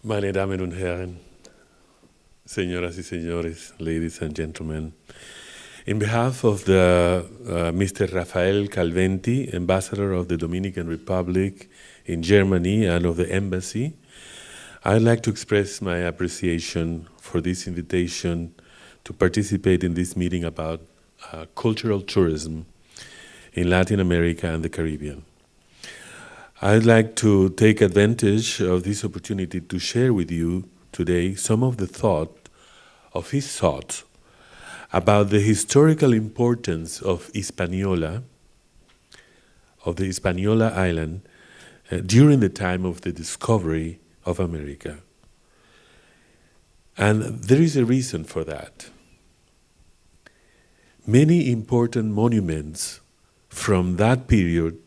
Meine Damen und Herren, señoras y señores, ladies and gentlemen, in behalf of the Mr. Rafael Calventi, Ambassador of the Dominican Republic in Germany and of the Embassy, I'd like to express my appreciation for this invitation to participate in this meeting about cultural tourism in Latin America and the Caribbean. I'd like to take advantage of this opportunity to share with you today some of his thoughts about the historical importance of Hispaniola, of the Hispaniola island, during the time of the discovery of America. And there is a reason for that. Many important monuments from that period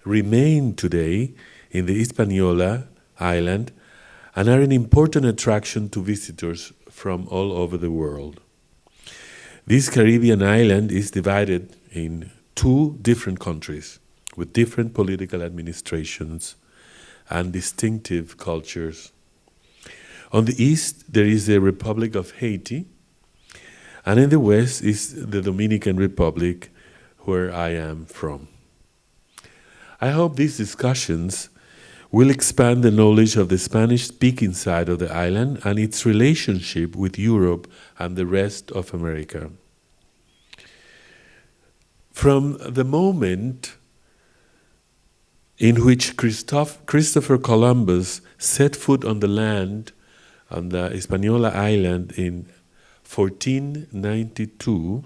remain today in the Hispaniola island and are an important attraction to visitors from all over the world. This Caribbean island is divided in two different countries with different political administrations and distinctive cultures. On the east, there is the Republic of Haiti, and in the west is the Dominican Republic, where I am from. I hope these discussions will expand the knowledge of the Spanish-speaking side of the island and its relationship with Europe and the rest of America. From the moment in which Christopher Columbus set foot on the land on the Hispaniola island in 1492,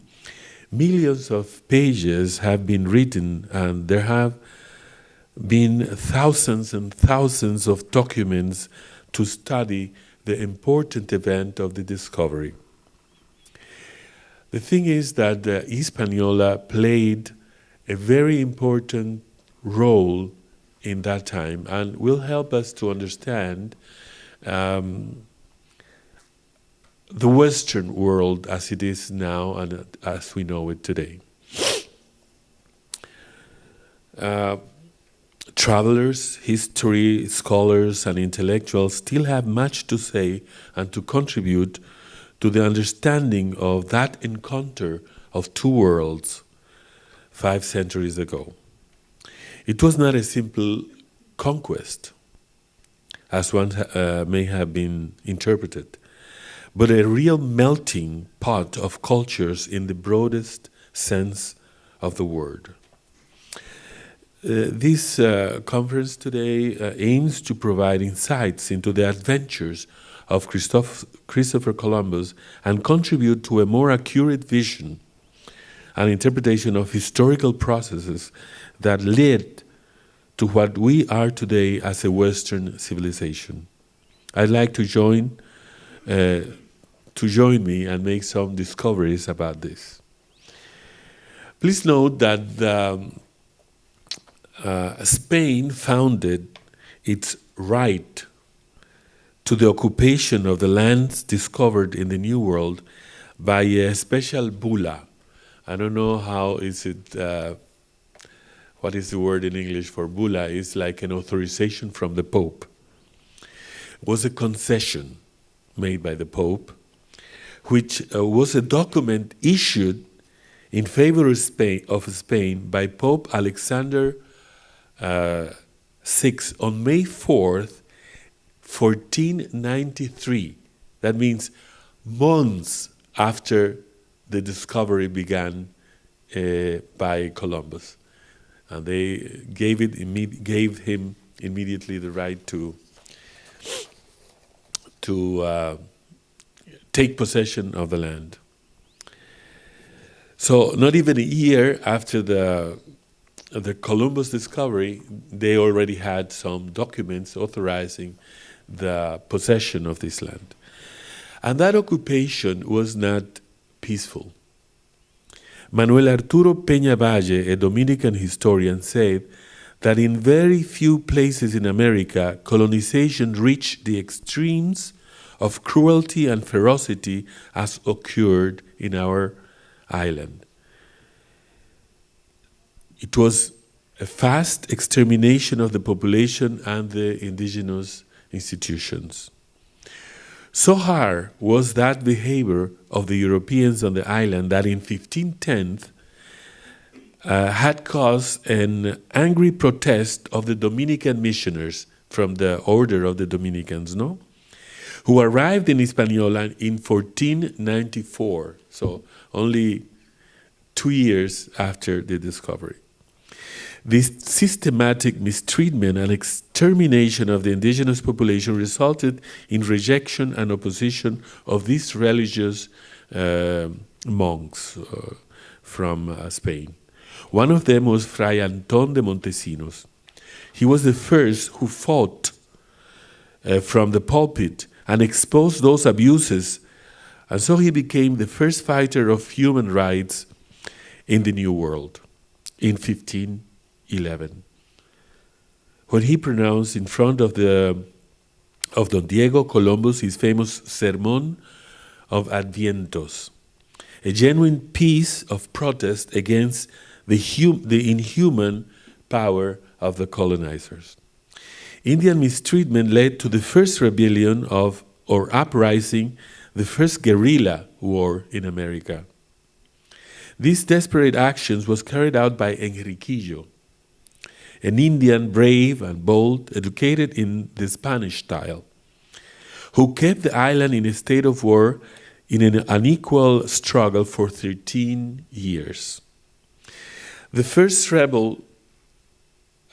millions of pages have been written, and there have been thousands and thousands of documents to study the important event of the discovery. The thing is that Hispaniola played a very important role in that time and will help us to understand the Western world as it is now and as we know it today. Travelers, history scholars, and intellectuals still have much to say and to contribute to the understanding of that encounter of two worlds 5 centuries ago. It was not a simple conquest, as one may have been interpreted, but a real melting pot of cultures in the broadest sense of the word. This conference today aims to provide insights into the adventures of Christopher Columbus and contribute to a more accurate vision and interpretation of historical processes that led to what we are today as a Western civilization. I'd like to join me and make some discoveries about this. Please note that Spain founded its right to the occupation of the lands discovered in the New World by a special bulla. I don't know how is it, what is the word in English for bulla? It's like an authorization from the Pope. It was a concession made by the Pope, which was a document issued in favor of Spain by Pope Alexander VI on May 4th, 1493. That means months after the discovery began by Columbus. And they gave him immediately the right to take possession of the land. So not even a year after the Columbus discovery, they already had some documents authorizing the possession of this land. And that occupation was not peaceful. Manuel Arturo Peña Valle, a Dominican historian, said that in very few places in America, colonization reached the extremes of cruelty and ferocity as occurred in our island. It was a fast extermination of the population and the indigenous institutions. So hard was that behavior of the Europeans on the island that in 1510 had caused an angry protest of the Dominican missioners from the order of the Dominicans, no? Who arrived in Hispaniola in 1494, so only 2 years after the discovery. This systematic mistreatment and extermination of the indigenous population resulted in rejection and opposition of these religious monks from Spain. One of them was Fray Antón de Montesinos. He was the first who fought from the pulpit and exposed those abuses, and so he became the first fighter of human rights in the New World in 1511. When he pronounced in front of Don Diego Columbus his famous Sermón of Advientos, a genuine piece of protest against the inhuman power of the colonizers. Indian mistreatment led to the first rebellion or uprising, the first guerrilla war in America. These desperate actions was carried out by Enriquillo, an Indian brave and bold, educated in the Spanish style, who kept the island in a state of war in an unequal struggle for 13 years. The first revolt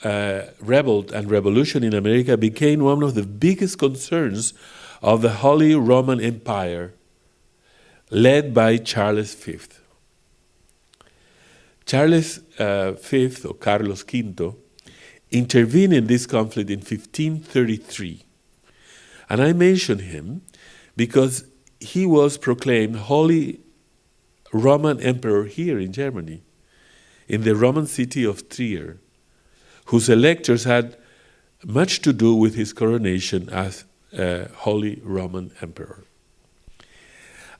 and revolution in America became one of the biggest concerns of the Holy Roman Empire, led by Charles V. Charles V, or Carlos V, intervened in this conflict in 1533. And I mention him because he was proclaimed Holy Roman Emperor here in Germany, in the Roman city of Trier, whose electors had much to do with his coronation as Holy Roman Emperor.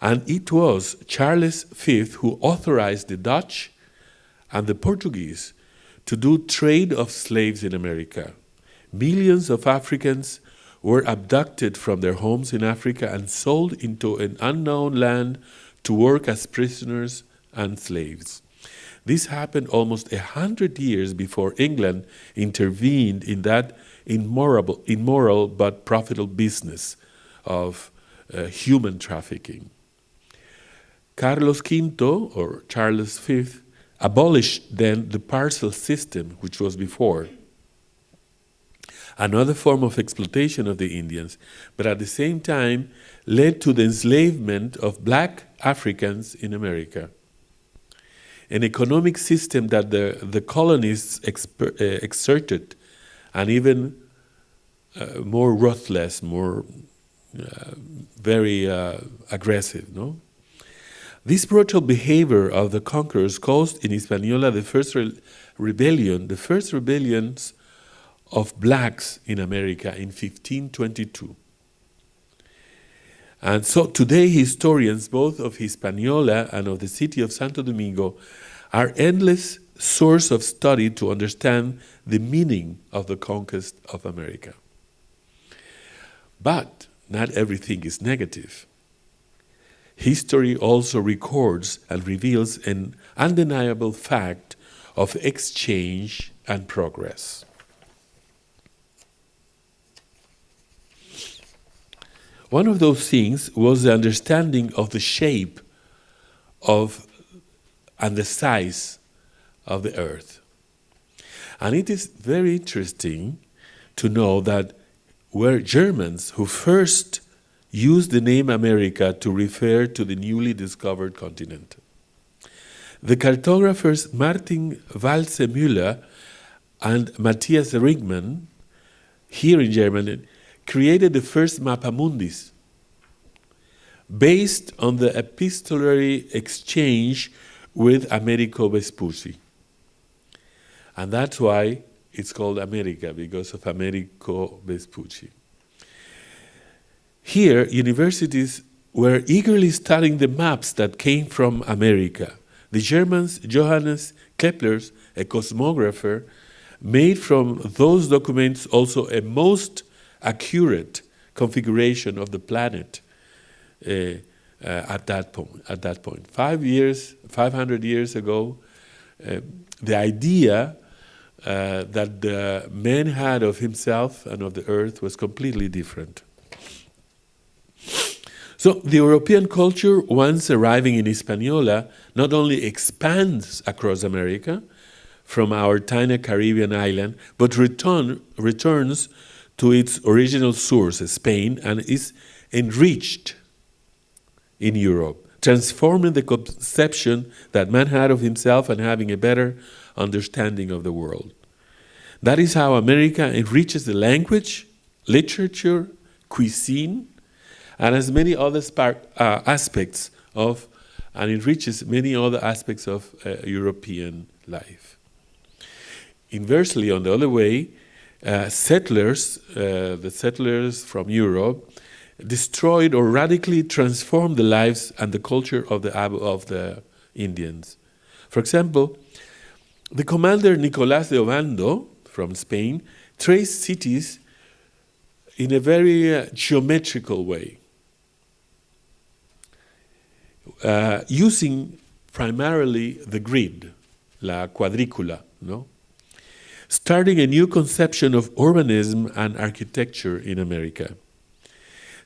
And it was Charles V who authorized the Dutch and the Portuguese to do trade of slaves in America. Millions of Africans were abducted from their homes in Africa and sold into an unknown land to work as prisoners and slaves. This happened almost 100 years before England intervened in that immoral but profitable business of human trafficking. Carlos V, or Charles V, abolished then the parcel system, which was before, another form of exploitation of the Indians, but at the same time led to the enslavement of black Africans in America. An economic system that the colonists exerted, and even more ruthless, very aggressive, no? This brutal behavior of the conquerors caused in Hispaniola the first rebellions of blacks in America in 1522. And so today historians, both of Hispaniola and of the city of Santo Domingo, are endless source of study to understand the meaning of the conquest of America. But not everything is negative. History also records and reveals an undeniable fact of exchange and progress. One of those things was the understanding of the shape and the size of the earth. And it is very interesting to know that were Germans who first used the name America to refer to the newly discovered continent. The cartographers Martin Walse-Müller and Matthias Ringmann, here in Germany, created the first Mappa Mundis, based on the epistolary exchange with Amerigo Vespucci. And that's why it's called America, because of Amerigo Vespucci. Here, universities were eagerly studying the maps that came from America. The Germans, Johannes Kepler, a cosmographer, made from those documents also a most accurate configuration of the planet at that point. 500 years ago, the idea that the man had of himself and of the earth was completely different. So the European culture, once arriving in Hispaniola, not only expands across America from our tiny Caribbean island, but returns to its original source, Spain, and is enriched in Europe, transforming the conception that man had of himself and having a better understanding of the world. That is how America enriches the language, literature, cuisine, and has many other aspects of, and enriches many other aspects of European life. Inversely, on the other way, the settlers from Europe, destroyed or radically transformed the lives and the culture of the Indians. For example, the commander Nicolás de Ovando from Spain traced cities in a very geometrical way, using primarily the grid, la cuadrícula, no? Starting a new conception of urbanism and architecture in America.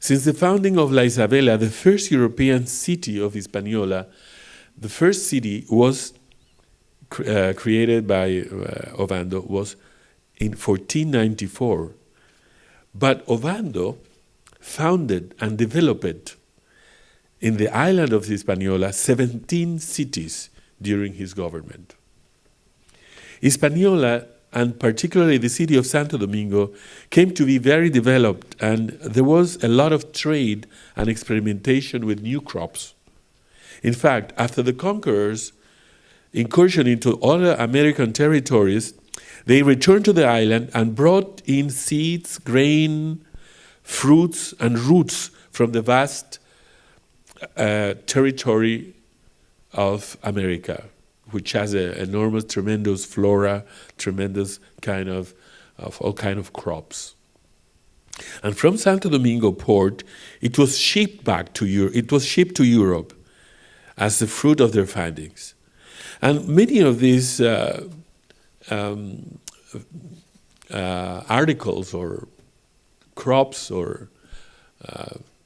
Since the founding of La Isabela, the first European city of Hispaniola, the first city was created by Ovando was in 1494. But Ovando founded and developed in the island of Hispaniola 17 cities during his government. Hispaniola, and particularly the city of Santo Domingo, came to be very developed, and there was a lot of trade and experimentation with new crops. In fact, after the conquerors' incursion into other American territories, they returned to the island and brought in seeds, grain, fruits, and roots from the vast territory of America, which has an enormous, tremendous flora, tremendous kind of all kind of crops. And from Santo Domingo port, it was shipped back to Europe. It was shipped to Europe as the fruit of their findings. And many of these articles or crops or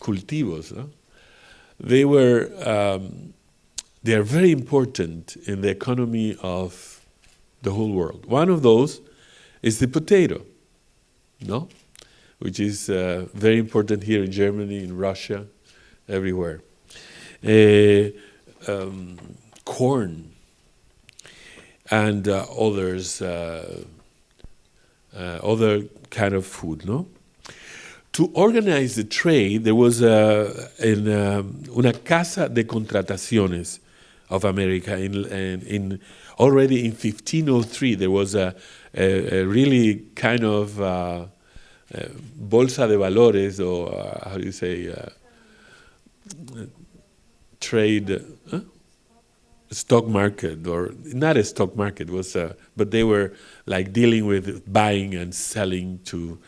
cultivos, no? They are very important in the economy of the whole world. One of those is the potato, no? Which is very important here in Germany, in Russia, everywhere. Corn and others, other kind of food, no? To organize the trade, there was una casa de contrataciones of America. Already in 1503, there was a really kind of bolsa de valores, or how do you say, trade, stock market, or not a stock market, but they were like dealing with buying and selling to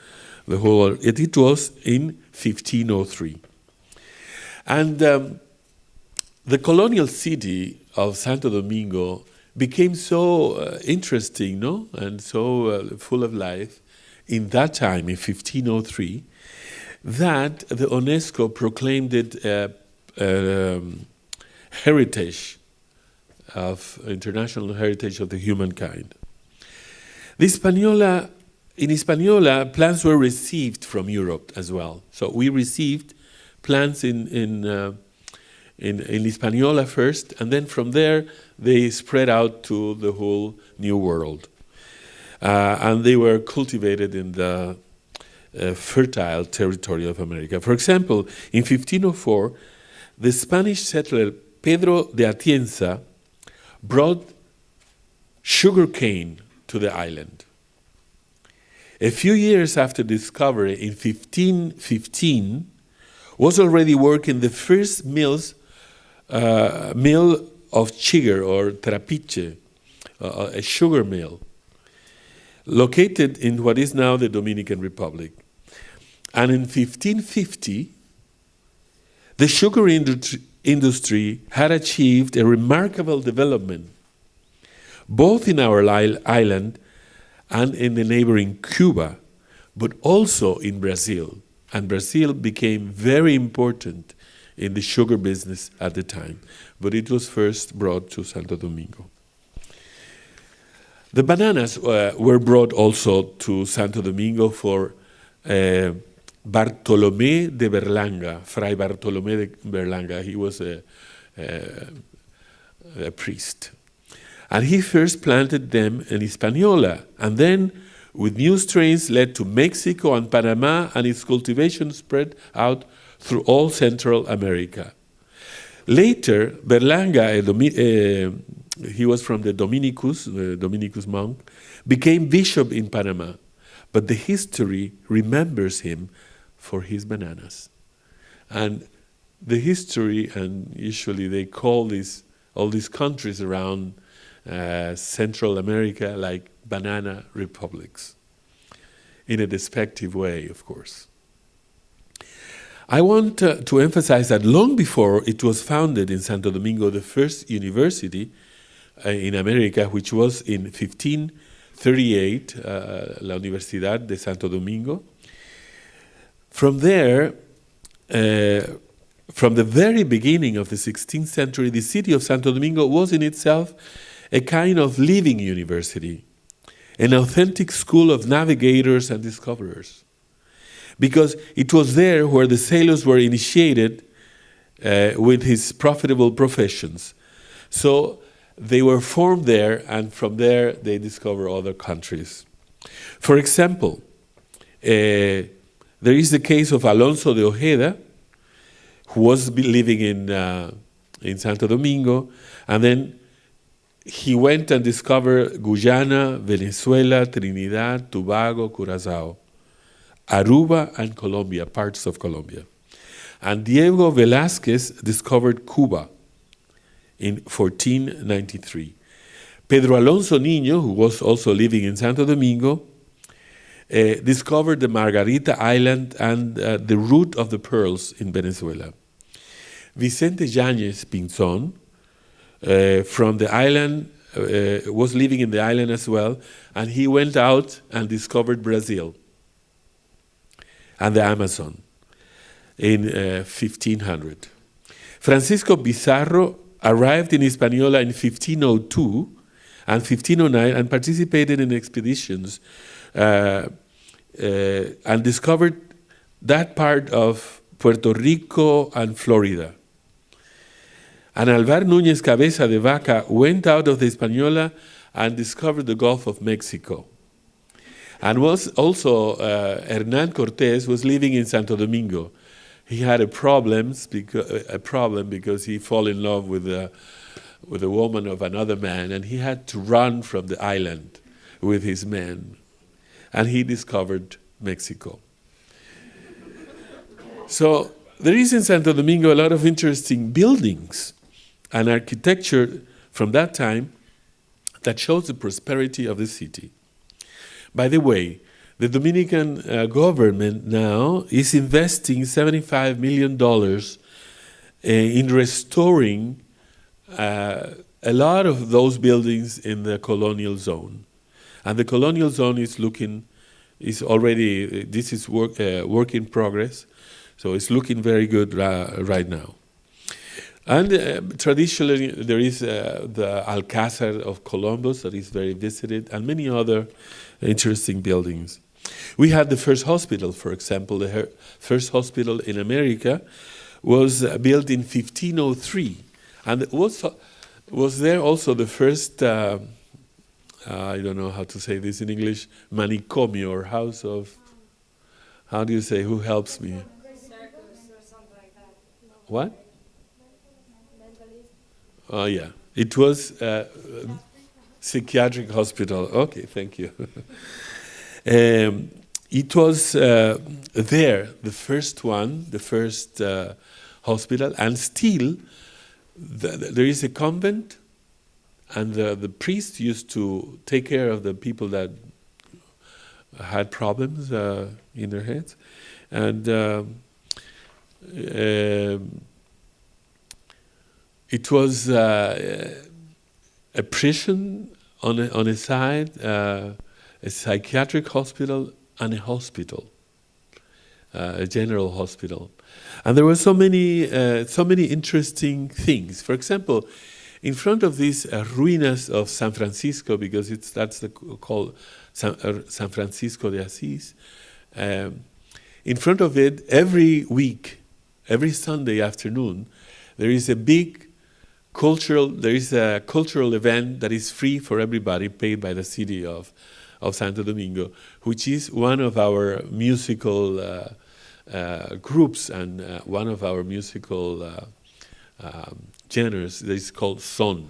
the whole. It was in 1503. And the colonial city of Santo Domingo became so interesting, no, and so full of life in that time, in 1503, that the UNESCO proclaimed it heritage of international heritage of the humankind. In Hispaniola, plants were received from Europe as well. So we received plants in Hispaniola first, and then from there they spread out to the whole New World. And they were cultivated in the fertile territory of America. For example, in 1504, the Spanish settler Pedro de Atienza brought sugar cane to the island. A few years after discovery, in 1515, was already working the first mill of sugar, or trapiche, a sugar mill, located in what is now the Dominican Republic. And in 1550, The sugar industry had achieved a remarkable development, both in our island and in the neighboring Cuba, but also in Brazil. And Brazil became very important in the sugar business at the time, but it was first brought to Santo Domingo. The bananas were brought also to Santo Domingo for Bartolomé de Berlanga, Fray Bartolomé de Berlanga. He was a priest. And he first planted them in Hispaniola, and then with new strains led to Mexico and Panama, and its cultivation spread out through all Central America. Later, Berlanga, he was from the Dominicus monk, became bishop in Panama, but the history remembers him for his bananas. And the history, and usually they call all these countries around Central America like banana republics, in a despective way, of course. I want to emphasize that long before it was founded in Santo Domingo, the first university in America, which was in 1538, La Universidad de Santo Domingo. From there, from the very beginning of the 16th century, the city of Santo Domingo was in itself a kind of living university, an authentic school of navigators and discoverers, because it was there where the sailors were initiated with his profitable professions. So they were formed there, and from there they discover other countries. For example, there is the case of Alonso de Ojeda, who was living in Santo Domingo, and then he went and discovered Guyana, Venezuela, Trinidad, Tobago, Curacao, Aruba, and Colombia, parts of Colombia. And Diego Velázquez discovered Cuba in 1493. Pedro Alonso Niño, who was also living in Santo Domingo, discovered the Margarita Island and the root of the pearls in Venezuela. Vicente Yáñez Pinzón, from the island, was living in the island as well, and he went out and discovered Brazil and the Amazon in 1500. Francisco Pizarro arrived in Hispaniola in 1502 and 1509 and participated in expeditions and discovered that part of Puerto Rico and Florida. And Alvar Núñez Cabeza de Vaca went out of the Hispaniola and discovered the Gulf of Mexico. And was also Hernán Cortés was living in Santo Domingo. He had a problem because he fell in love with a woman of another man, and he had to run from the island with his men. And he discovered Mexico. So there is in Santo Domingo a lot of interesting buildings and architecture from that time that shows the prosperity of the city. By the way, the Dominican government now is investing $75 million in restoring a lot of those buildings in the colonial zone. And the colonial zone is work in progress, so it's looking very good right now. And traditionally, there is the Alcázar of Columbus that is very visited, and many other interesting buildings. We had the first hospital, for example. The first hospital in America was built in 1503, and was there also the first, I don't know how to say this in English, manicomio, or house of, how do you say, who helps me? What? Oh, yeah. It was psychiatric hospital. Okay, thank you. It was there, the first hospital, and still there is a convent, and the priest used to take care of the people that had problems in their heads. And It was a prison on a side, a psychiatric hospital, and a hospital, a general hospital. And there were so many interesting things. For example, in front of these ruinas of San Francisco, because that's called San Francisco de Asís, in front of it, every week, every Sunday afternoon, there is a cultural event that is free for everybody, paid by the city of Santo Domingo, which is one of our musical groups and one of our musical genres that is called son.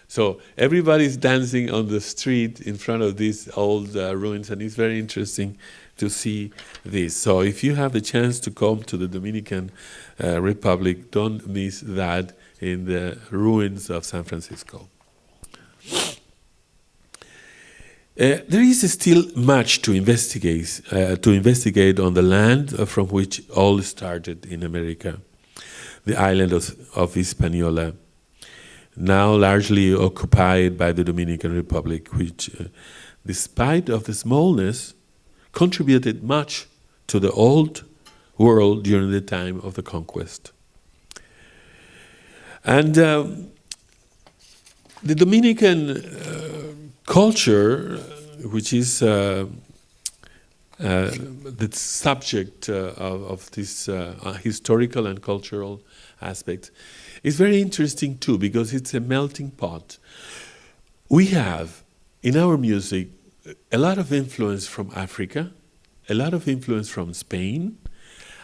So everybody's dancing on the street in front of these old ruins, and it's very interesting to see this. So if you have the chance to come to the Dominican Republic, don't miss that in the ruins of San Francisco. There is still much to investigate on the land from which all started in America, the island of Hispaniola, now largely occupied by the Dominican Republic, which, despite of the smallness, contributed much to the old world during the time of the Conquest. And the Dominican culture, which is the subject of this historical and cultural aspect, is very interesting too, because it's a melting pot. We have in our music a lot of influence from Africa, a lot of influence from Spain,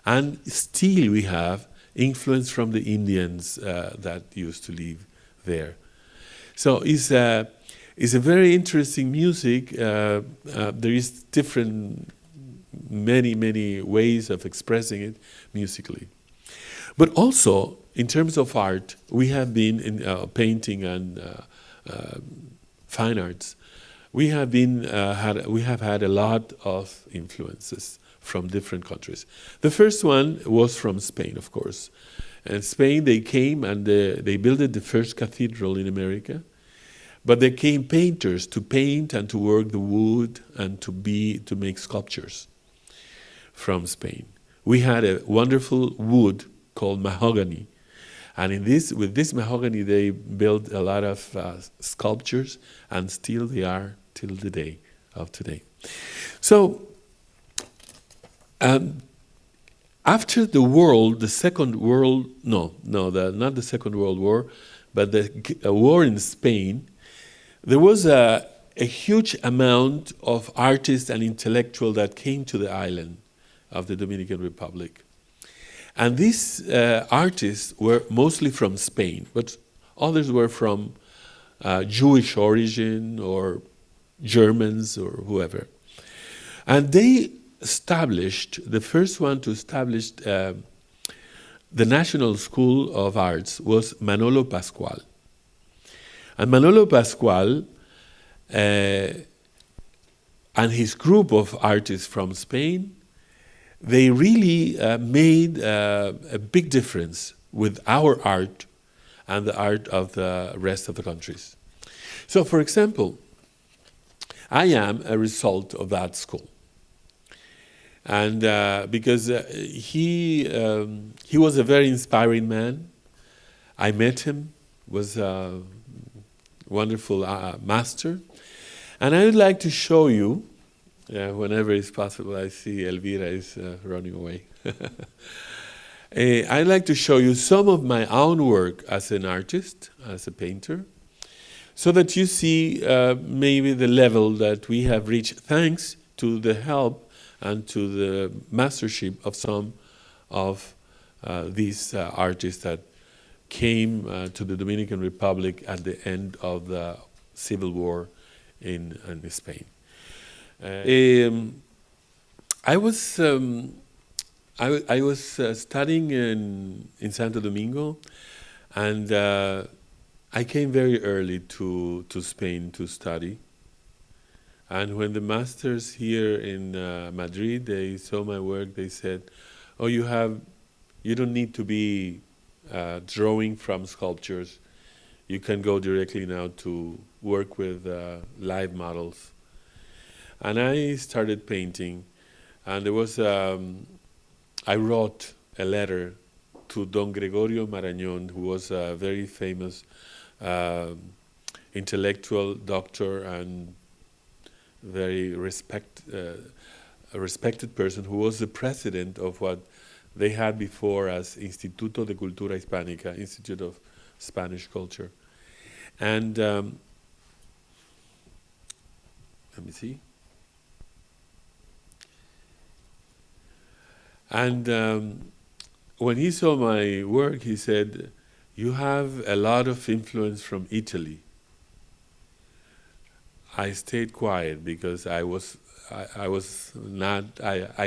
and still we have influence from the Indians that used to live there. So it's a very interesting music. There is many ways of expressing it musically. But also, in terms of art, we have been in painting and fine arts. We have had a lot of influences from different countries. The first one was from Spain, of course. In Spain, they came and they built the first cathedral in America. But there came painters to paint and to work the wood and to make sculptures from Spain. We had a wonderful wood called mahogany, and with this mahogany they built a lot of sculptures, and still they are till the day of today. So after the war, not the Second World War, but the war in Spain, there was a huge amount of artists and intellectuals that came to the island of the Dominican Republic. And these artists were mostly from Spain, but others were from Jewish origin or Germans or whoever. And they the first one to establish the National School of Arts was Manolo Pascual. And Manolo Pascual and his group of artists from Spain, they really made a big difference with our art and the art of the rest of the countries. So, for example, I am a result of that school. And because he was a very inspiring man. I met him, was a wonderful master. And I would like to show you, whenever it's possible, I see Elvira is running away. I'd like to show you some of my own work as an artist, as a painter, so that you see maybe the level that we have reached thanks to the help and to the mastership of some of these artists that came to the Dominican Republic at the end of the Civil War in Spain. I was studying in Santo Domingo, and I came very early to Spain to study. And when the masters here in Madrid, they saw my work, they said, "Oh, you don't need to be drawing from sculptures. You can go directly now to work with live models. And I started painting, and there was I wrote a letter to Don Gregorio Marañón, who was a very famous intellectual doctor and very a respected person, who was the president of what they had before as Instituto de Cultura Hispánica, Institute of Spanish Culture. And let me see. And when he saw my work, he said, "You have a lot of influence from Italy." I stayed quiet because I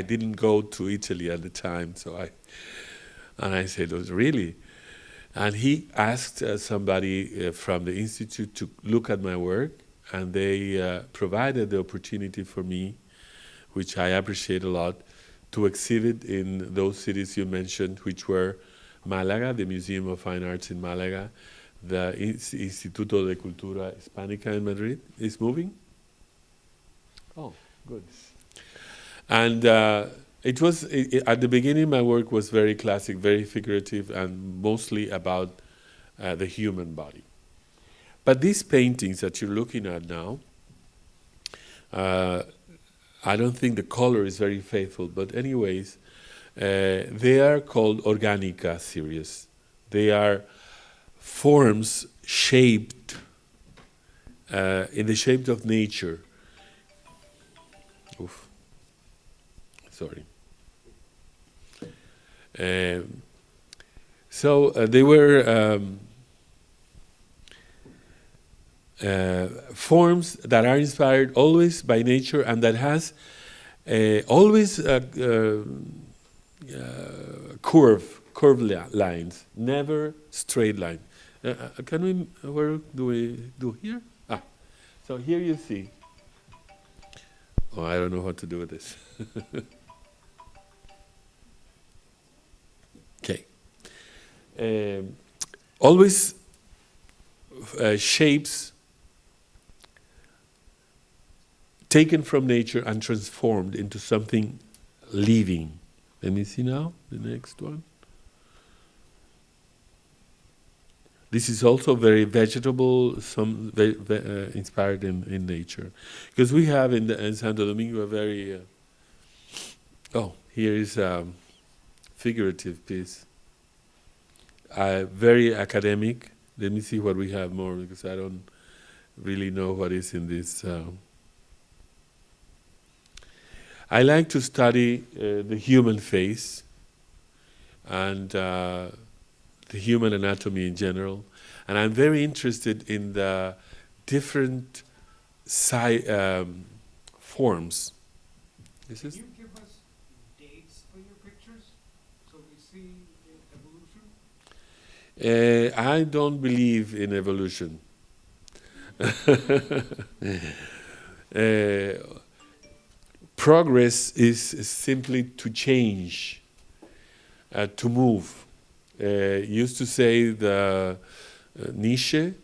didn't go to Italy at the time, and I said, "Oh, really?" And he asked somebody from the institute to look at my work, and they provided the opportunity for me, which I appreciate a lot, to exhibit in those cities you mentioned, which were Málaga, the Museum of Fine Arts in Málaga, the Instituto de Cultura Hispánica in Madrid. Is moving? Oh, good. And it was, at the beginning, my work was very classic, very figurative, and mostly about the human body. But these paintings that you're looking at now, I don't think the color is very faithful, but anyways, they are called Orgánica series. They are forms shaped in the shape of nature. Oof. Sorry. So they were forms that are inspired always by nature and that has always curved lines, never straight line. Can we? Where do we do here? So here you see. Oh, I don't know what to do with this. Okay. Always shapes taken from nature and transformed into something living. Let me see now, the next one. This is also very vegetable, some inspired in nature. Because we have in Santo Domingo a very... here is a figurative piece. Very academic. Let me see what we have more, because I don't really know what is in this... I like to study the human face and the human anatomy in general, and I'm very interested in the different forms. Can you give us dates for your pictures so we see evolution? I don't believe in evolution. Progress is simply to change, to move. Used to say the Nietzsche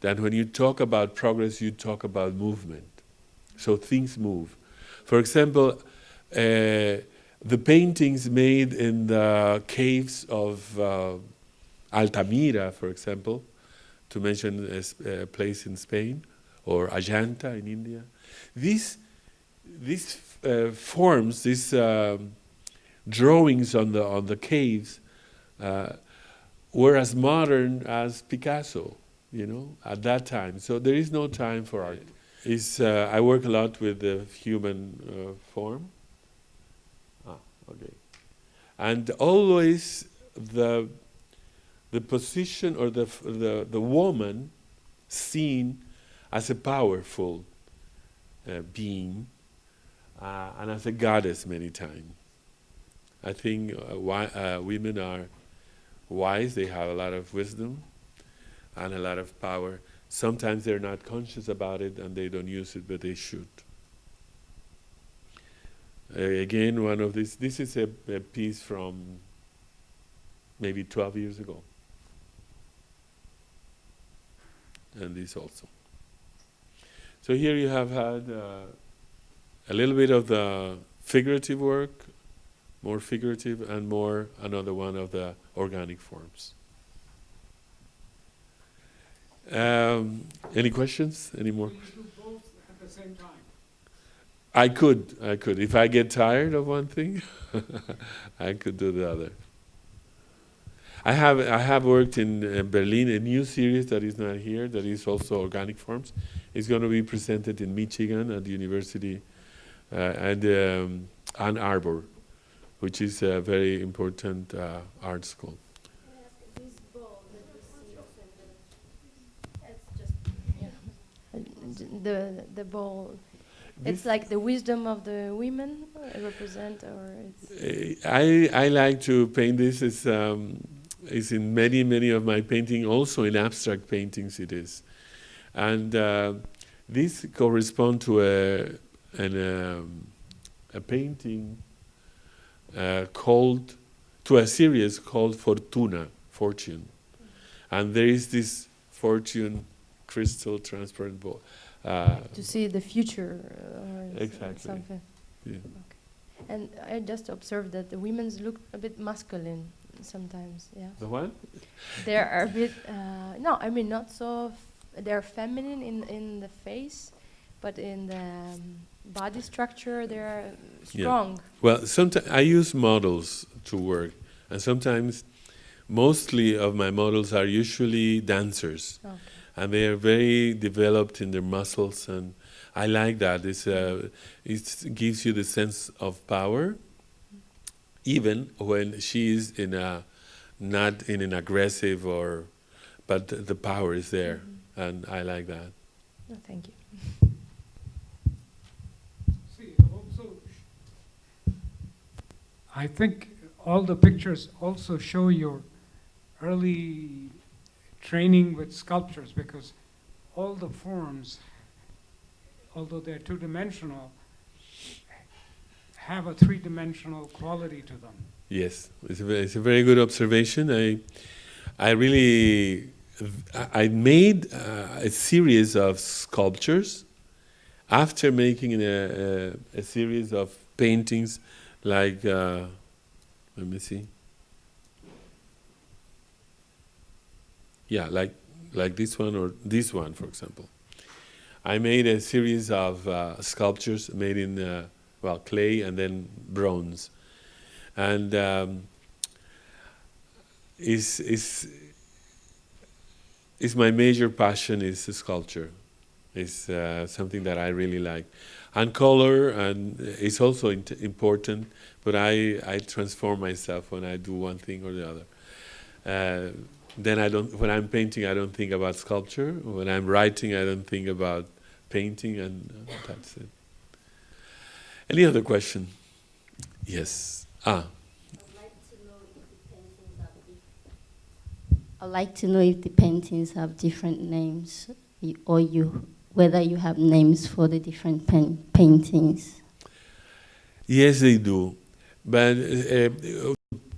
that when you talk about progress, you talk about movement. So things move. For example, the paintings made in the caves of Altamira, for example, to mention a place in Spain, or Ajanta in India. These forms, these drawings on the caves, were as modern as Picasso, at that time. So there is no time for art. I work a lot with the human form. Okay. And always the position or the woman seen as a powerful being and as a goddess many times. I think women are wise, they have a lot of wisdom and a lot of power. Sometimes they're not conscious about it and they don't use it, but they should. Again, this is a piece from maybe 12 years ago. and this also. So here you have had a little bit of the figurative work, more figurative, and more another one of the organic forms. Any questions? Any more? So you do both at the same time? I could. If I get tired of one thing, I could do the other. I have worked in Berlin, a new series that is not here, that is also organic forms. It's going to be presented in Michigan at the university at Ann Arbor, which is a very important art school. This bowl that we see it's just the bowl. It's like the wisdom of the women represent, or it's. I like to paint this. It's in many of my painting, also in abstract paintings it is, and this corresponds to a painting called, to a series called Fortuna, Fortune, and there is this fortune crystal transparent ball. To see the future, or Exactly. something. Yeah. Okay. And I just observed that the women's look a bit masculine sometimes. Yeah. The what? They are a bit. No, I mean not so. They're feminine in the face, but in the body structure they're strong. Yeah. Well, sometimes I use models to work, and sometimes, mostly of my models are usually dancers. Okay. And they are very developed in their muscles, and I like that. It gives you the sense of power, even when she is not in an aggressive but the power is there, and I like that. No, thank you. See, also, I think all the pictures also show your early training with sculptures, because all the forms, although they're two-dimensional, have a three-dimensional quality to them. Yes, it's a very good observation. I made a series of sculptures after making a series of paintings, like let me see. Yeah, like this one or this one, for example. I made a series of sculptures made in clay and then bronze, and is my major passion is sculpture. It's something that I really like, and color, and it's also important. But I transform myself when I do one thing or the other. Then when I'm painting, I don't think about sculpture. When I'm writing, I don't think about painting, and that's it. Any other question? Yes. I'd like to know if the paintings have different names, or whether you have names for the different paintings. Yes, they do. But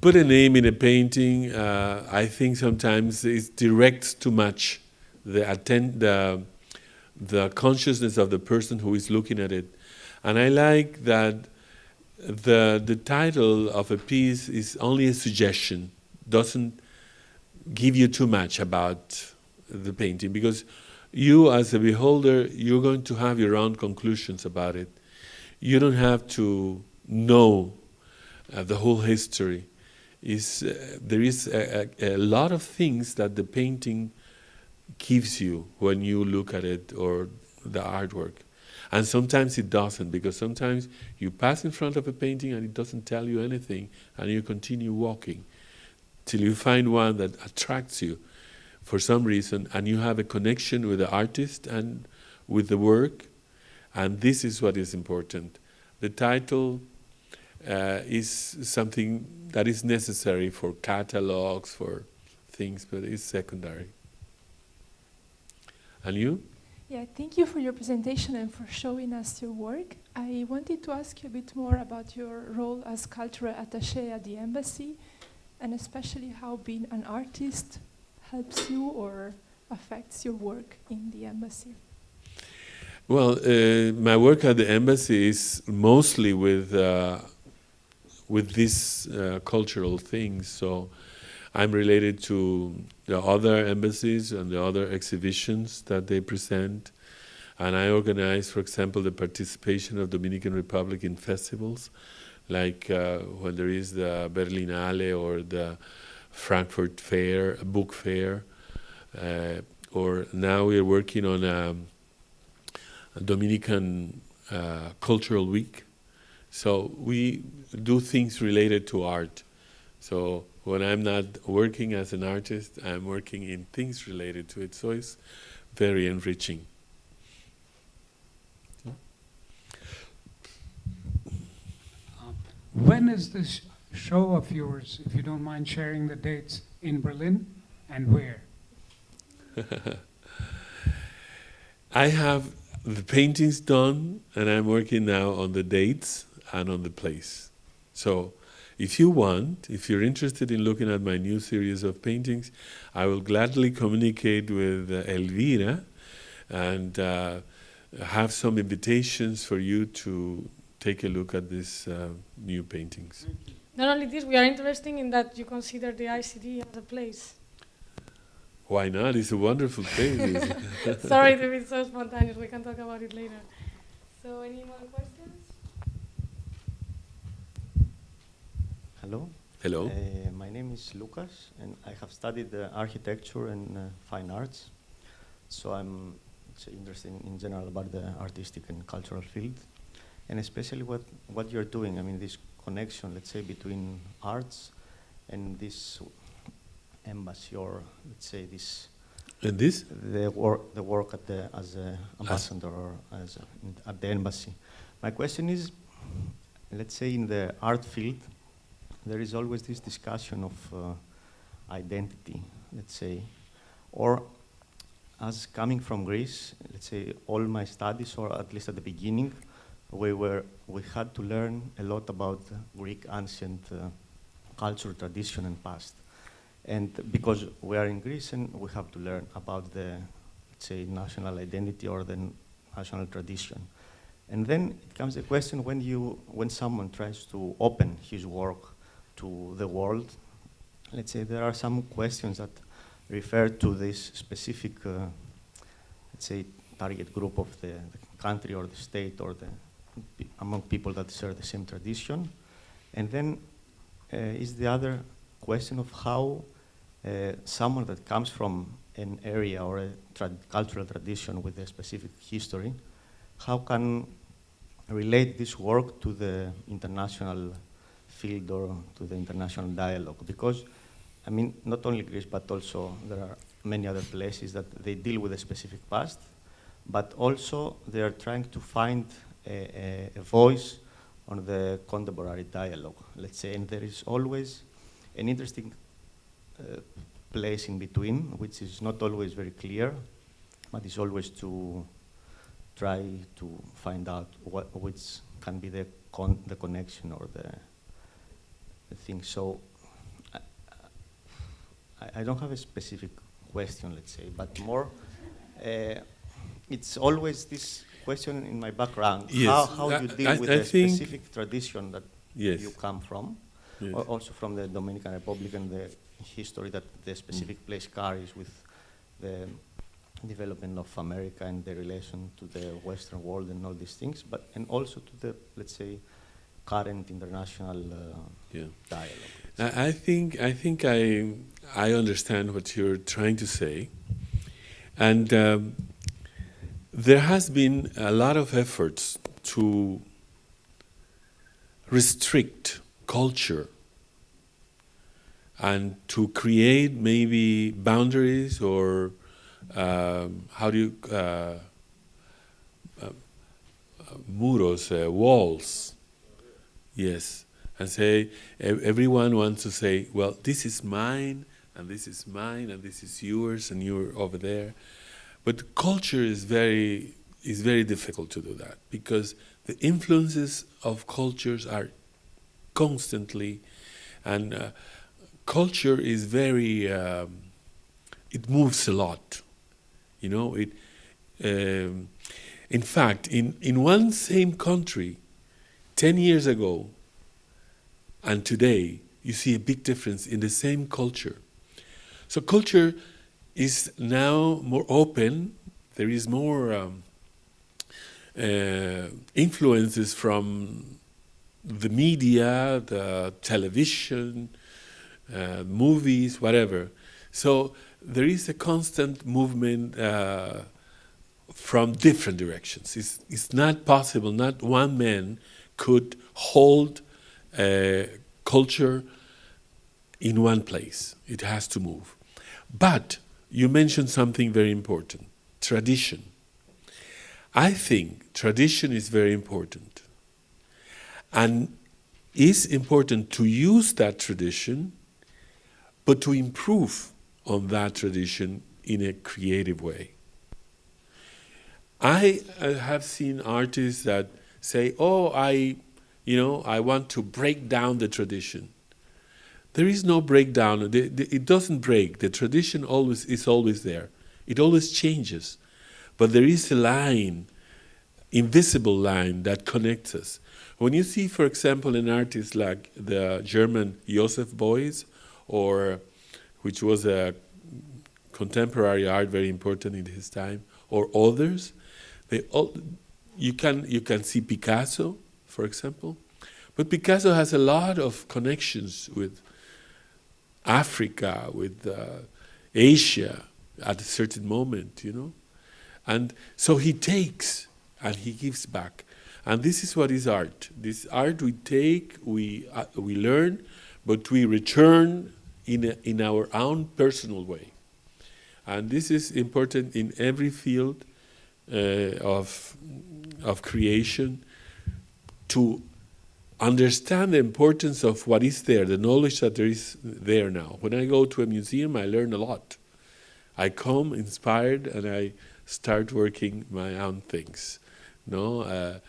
put a name in a painting, I think sometimes it directs too much the consciousness of the person who is looking at it. And I like that the title of a piece is only a suggestion, doesn't give you too much about the painting, because you as a beholder, you're going to have your own conclusions about it. You don't have to know the whole history. There is a lot of things that the painting gives you when you look at it, or the artwork. And sometimes it doesn't, because sometimes you pass in front of a painting and it doesn't tell you anything, and you continue walking till you find one that attracts you for some reason, and you have a connection with the artist and with the work, and this is what is important. The title is something that is necessary for catalogs, for things, but it's secondary. And you? Yeah, thank you for your presentation and for showing us your work. I wanted to ask you a bit more about your role as cultural attaché at the embassy, and especially how being an artist helps you or affects your work in the embassy? Well, my work at the embassy is mostly with these cultural things. So I'm related to the other embassies and the other exhibitions that they present. And I organize, for example, the participation of Dominican Republic in festivals, like when there is the Berlinale or the Frankfurt Fair, book fair, or now we're working on a Dominican Cultural Week. So we do things related to art. So when I'm not working as an artist, I'm working in things related to it. So it's very enriching. When is this show of yours, if you don't mind sharing the dates, in Berlin and where? I have the paintings done, and I'm working now on the dates and on the place. So if you want, if you're interested in looking at my new series of paintings, I will gladly communicate with Elvira and have some invitations for you to take a look at these new paintings. Not only this, we are interested in that you consider the ICD as a place. Why not? It's a wonderful place. Sorry to be so spontaneous, we can talk about it later. So any more questions? Hello. Hello. My name is Lucas, and I have studied architecture and fine arts. So I'm interested in general about the artistic and cultural field, and especially what you're doing. I mean, this connection, let's say, between arts and this embassy, or let's say this. And this? The work at as an ambassador or at the embassy. My question is, let's say in the art field, there is always this discussion of identity, let's say, or as coming from Greece, let's say all my studies, or at least at the beginning, we had to learn a lot about Greek ancient culture, tradition, and past. And because we are in Greece, and we have to learn about the, let's say, national identity or the national tradition. And then it comes the question when someone tries to open his work to the world, let's say there are some questions that refer to this specific, let's say, target group of the country or the state or among people that share the same tradition. And then is the other question of how someone that comes from an area or a cultural tradition with a specific history, how can relate this work to the international field or to the international dialogue? Because, I mean, not only Greece, but also there are many other places that they deal with a specific past, but also they are trying to find a voice on the contemporary dialogue, let's say, and there is always an interesting place in between, which is not always very clear, but is always to try to find out which can be the connection or the thing. So I don't have a specific question, let's say, but more, it's always this question in my background. Yes. How you deal with a specific tradition that you come from, or also from the Dominican Republic and the history that the specific place carries with the development of America and the relation to the Western world and all these things, and also to the, let's say, current international dialogue. I think I understand what you're trying to say, and there has been a lot of efforts to restrict culture and to create maybe boundaries or muros, walls. Yes, and say everyone wants to say, well, this is mine, and this is mine, and this is yours, and you're over there. But culture is very difficult to do that, because the influences of cultures are constantly, and culture is very, it moves a lot. You know, in fact, in one same country, 10 years ago and today, you see a big difference in the same culture. So culture is now more open. There is more influences from the media, the television, movies, whatever. So there is a constant movement from different directions. It's not possible, not one man could hold culture in one place. It has to move. But you mentioned something very important, tradition. I think tradition is very important. And it's important to use that tradition, but to improve on that tradition in a creative way. I have seen artists that say, "Oh, I want to break down the tradition." There is no breakdown. It doesn't break. The tradition is always there. It always changes. But there is a line, invisible line, that connects us. When you see, for example, an artist like the German Joseph Beuys, which was a contemporary art very important in his time, or others, you can see Picasso, for example. But Picasso has a lot of connections with Africa, with Asia at a certain moment, And so he takes and he gives back. And this is what is art. This art we take, we learn, but we return in our own personal way. And this is important in every field of creation, to understand the importance of what is there, the knowledge that there is there now. When I go to a museum, I learn a lot. I come inspired and I start working my own things. But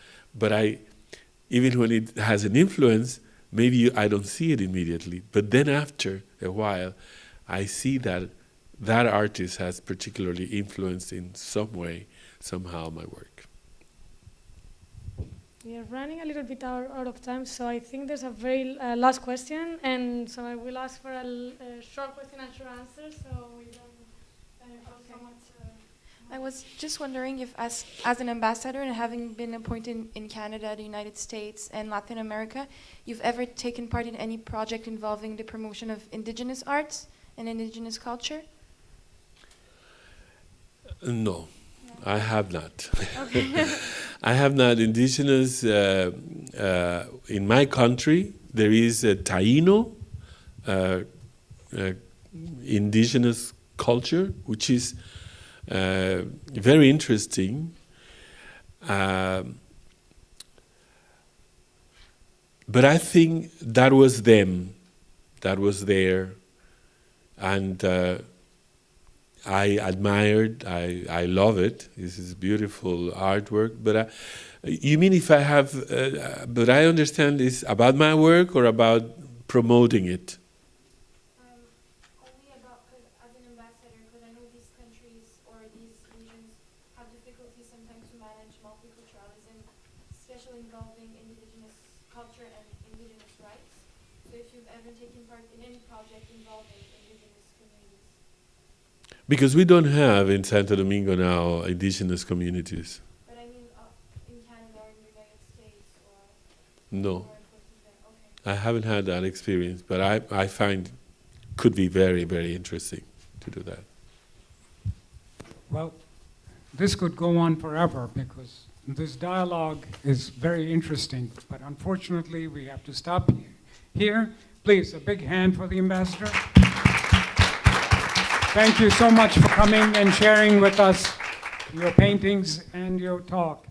even when it has an influence, maybe I don't see it immediately. But then after a while, I see that artist has particularly influenced in some way, somehow, my work. We are running a little bit out of time, so I think there's a very last question, and so I will ask for a short question and short answer, so we don't have so much. I was just wondering if, as an ambassador and having been appointed in Canada, the United States, and Latin America, you've ever taken part in any project involving the promotion of indigenous arts and indigenous culture? No, I have not. I have not. Indigenous, in my country, there is a Taino indigenous culture, which is very interesting. But I think that was them, that was there, and I admired, I love it. This is beautiful artwork. But you mean if I have, but I understand it's about my work or about promoting it? Only about, as an ambassador, because I know these countries or these regions have difficulty sometimes to manage multiculturalism, especially involving indigenous culture and indigenous rights. So if you've ever taken part in any project involving indigenous communities. Because we don't have in Santo Domingo now indigenous communities. But I mean in Canada or in the United States or... No, Okay. I haven't had that experience, but I find could be very, very interesting to do that. Well, this could go on forever because this dialogue is very interesting, but unfortunately we have to stop here. Please, a big hand for the ambassador. Thank you so much for coming and sharing with us your paintings and your talk.